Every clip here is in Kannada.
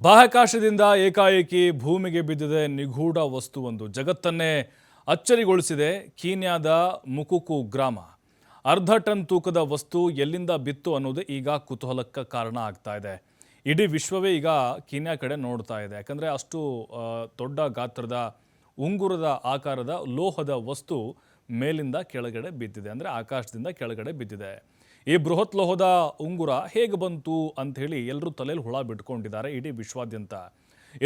ಬಾಹ್ಯಾಕಾಶದಿಂದ ಏಕಾಏಕಿ ಭೂಮಿಗೆ ಬಿದ್ದಿದೆ ನಿಗೂಢ ವಸ್ತುವೊಂದು. ಜಗತ್ತನ್ನೇ ಅಚ್ಚರಿಗೊಳಿಸಿದೆ ಕೀನ್ಯಾದ ಮುಕುಕು ಗ್ರಾಮ. ಅರ್ಧ ಟನ್ ತೂಕದ ವಸ್ತು ಎಲ್ಲಿಂದ ಬಿತ್ತು ಅನ್ನೋದೇ ಈಗ ಕುತೂಹಲಕ್ಕೆ ಕಾರಣ ಆಗ್ತಾ ಇದೆ. ಇಡೀ ವಿಶ್ವವೇ ಈಗ ಕೀನ್ಯಾ ಕಡೆ ನೋಡ್ತಾ ಇದೆ. ಯಾಕಂದರೆ ಅಷ್ಟು ದೊಡ್ಡ ಗಾತ್ರದ ಉಂಗುರದ ಆಕಾರದ ಲೋಹದ ವಸ್ತು ಮೇಲಿಂದ ಕೆಳಗಡೆ ಬಿದ್ದಿದೆ, ಅಂದರೆ ಆಕಾಶದಿಂದ ಕೆಳಗಡೆ ಬಿದ್ದಿದೆ. ಈ ಬೃಹತ್ ಲೋಹದ ಉಂಗುರ ಹೇಗೆ ಬಂತು ಅಂಥೇಳಿ ಎಲ್ಲರೂ ತಲೆಯಲ್ಲಿ ಹುಳ ಬಿಟ್ಕೊಂಡಿದ್ದಾರೆ ಇಡೀ ವಿಶ್ವಾದ್ಯಂತ.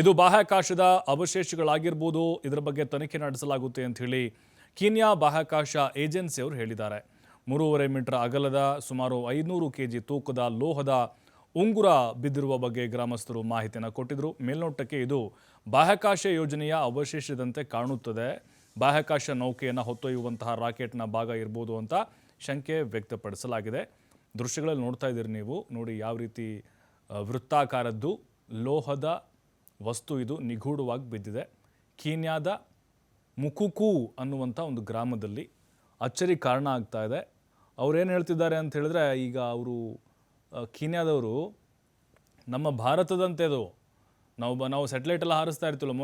ಇದು ಬಾಹ್ಯಾಕಾಶದ ಅವಶೇಷಗಳಾಗಿರ್ಬೋದು, ಇದರ ಬಗ್ಗೆ ತನಿಖೆ ನಡೆಸಲಾಗುತ್ತೆ ಅಂಥೇಳಿ ಕೀನ್ಯಾ ಬಾಹ್ಯಾಕಾಶ ಏಜೆನ್ಸಿಯವರು ಹೇಳಿದ್ದಾರೆ. 3.5 ಮೀಟರ್ ಅಗಲದ ಸುಮಾರು 500 kg ತೂಕದ ಲೋಹದ ಉಂಗುರ ಬಿದ್ದಿರುವ ಬಗ್ಗೆ ಗ್ರಾಮಸ್ಥರು ಮಾಹಿತಿಯನ್ನು ಕೊಟ್ಟಿದ್ದರು. ಮೇಲ್ನೋಟಕ್ಕೆ ಇದು ಬಾಹ್ಯಾಕಾಶ ಯೋಜನೆಯ ಅವಶೇಷದಂತೆ ಕಾಣುತ್ತದೆ. ಬಾಹ್ಯಾಕಾಶ ನೌಕೆಯನ್ನು ಹೊತ್ತೊಯ್ಯುವಂತಹ ರಾಕೆಟ್ನ ಭಾಗ ಇರ್ಬೋದು ಅಂತ ಶಂಕೆ ವ್ಯಕ್ತಪಡಿಸಲಾಗಿದೆ. ದೃಶ್ಯಗಳಲ್ಲಿ ನೋಡ್ತಾ ಇದ್ದೀರಿ ನೀವು, ನೋಡಿ ಯಾವ ರೀತಿ ವೃತ್ತಾಕಾರದ್ದು ಲೋಹದ ವಸ್ತು ಇದು ನಿಗೂಢವಾಗಿ ಬಿದ್ದಿದೆ. ಕೀನ್ಯಾದ ಮುಕುಕು ಅನ್ನುವಂಥ ಒಂದು ಗ್ರಾಮದಲ್ಲಿ ಅಚ್ಚರಿ ಕಾರಣ ಆಗ್ತಾ ಇದೆ. ಅವ್ರೇನು ಹೇಳ್ತಿದ್ದಾರೆ ಅಂತ ಹೇಳಿದ್ರೆ, ಈಗ ಅವರು ಕೀನ್ಯಾದವರು ನಮ್ಮ ಭಾರತದಂತೆ ಅದು ನಾವು ಸ್ಯಾಟಲೈಟೆಲ್ಲ ಹಾರಿಸ್ತಾ ಇರ್ತೀವಲ್ಲ,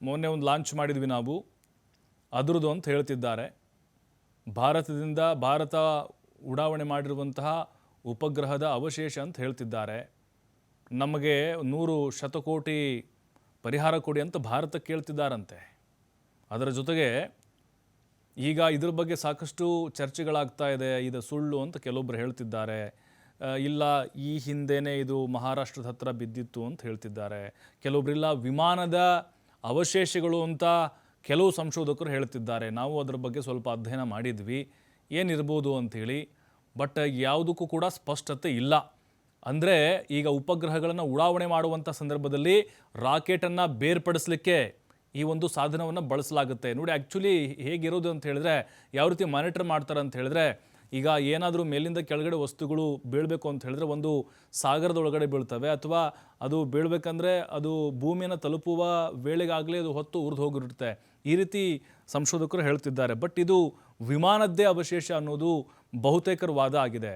ಮೊನ್ನೆ ಒಂದು ಲಾಂಚ್ ಮಾಡಿದ್ವಿ ನಾವು, ಅದ್ರದ್ದು ಅಂತ ಹೇಳ್ತಿದ್ದಾರೆ. ಭಾರತ ಉಡಾವಣೆ ಮಾಡಿರುವಂತಹ ಉಪಗ್ರಹದ ಅವಶೇಷ ಅಂತ ಹೇಳ್ತಿದ್ದಾರೆ. ನಮಗೆ 100 ಶತಕೋಟಿ ಪರಿಹಾರ ಕೊಡಿ ಅಂತ ಭಾರತ ಕೇಳ್ತಿದ್ದಾರಂತೆ. ಅದರ ಜೊತೆಗೆ ಈಗ ಇದ್ರ ಬಗ್ಗೆ ಸಾಕಷ್ಟು ಚರ್ಚೆಗಳಾಗ್ತಾ ಇದೆ. ಇದು ಸುಳ್ಳು ಅಂತ ಕೆಲವೊಬ್ಬರು ಹೇಳ್ತಿದ್ದಾರೆ. ಇಲ್ಲ, ಈ ಹಿಂದೆನೇ ಇದು ಮಹಾರಾಷ್ಟ್ರದ ಹತ್ರ ಬಿದ್ದಿತ್ತು ಅಂತ ಹೇಳ್ತಿದ್ದಾರೆ. ಕೆಲವೊಬ್ಬರಿಲ್ಲ, ವಿಮಾನದ ಅವಶೇಷಗಳು ಅಂತ ಕೆಲವು ಸಂಶೋಧಕರು ಹೇಳ್ತಿದ್ದಾರೆ. ನಾವು ಅದರ ಬಗ್ಗೆ ಸ್ವಲ್ಪ ಅಧ್ಯಯನ ಮಾಡಿದ್ವಿ, ಏನಿರ್ಬೋದು ಅಂಥೇಳಿ. ಬಟ್ ಯಾವುದಕ್ಕೂ ಕೂಡ ಸ್ಪಷ್ಟತೆ ಇಲ್ಲ. ಅಂದರೆ ಈಗ ಉಪಗ್ರಹಗಳನ್ನು ಉಡಾವಣೆ ಮಾಡುವಂಥ ಸಂದರ್ಭದಲ್ಲಿ ರಾಕೆಟನ್ನು ಬೇರ್ಪಡಿಸಲಿಕ್ಕೆ ಈ ಒಂದು ಸಾಧನವನ್ನು ಬಳಸಲಾಗುತ್ತೆ. ನೋಡಿ, ಆ್ಯಕ್ಚುಲಿ ಹೇಗಿರೋದು ಅಂತ ಹೇಳಿದ್ರೆ, ಯಾವ ರೀತಿ ಮಾನಿಟರ್ ಮಾಡ್ತಾರೆ ಅಂತ ಹೇಳಿದ್ರೆ, ಈಗ ಏನಾದರೂ ಮೇಲಿಂದ ಕೆಳಗಡೆ ವಸ್ತುಗಳು ಬೀಳಬೇಕು ಅಂತ ಹೇಳಿದ್ರೆ ಒಂದು ಸಾಗರದೊಳಗಡೆ ಬೀಳ್ತವೆ, ಅಥವಾ ಅದು ಬೀಳಬೇಕಂದ್ರೆ ಅದು ಭೂಮಿಯನ್ನು ತಲುಪುವ ವೇಳೆಗಾಗಲೇ ಅದು ಹೊತ್ತು ಉರಿದು ಹೋಗಿರುತ್ತೆ. ಈ ರೀತಿ ಸಂಶೋಧಕರು ಹೇಳ್ತಿದ್ದಾರೆ. ಬಟ್ ಇದು ವಿಮಾನದ್ದೇ ಅವಶೇಷ ಅನ್ನೋದು ಬಹುತೇಕರ ವಾದ ಆಗಿದೆ.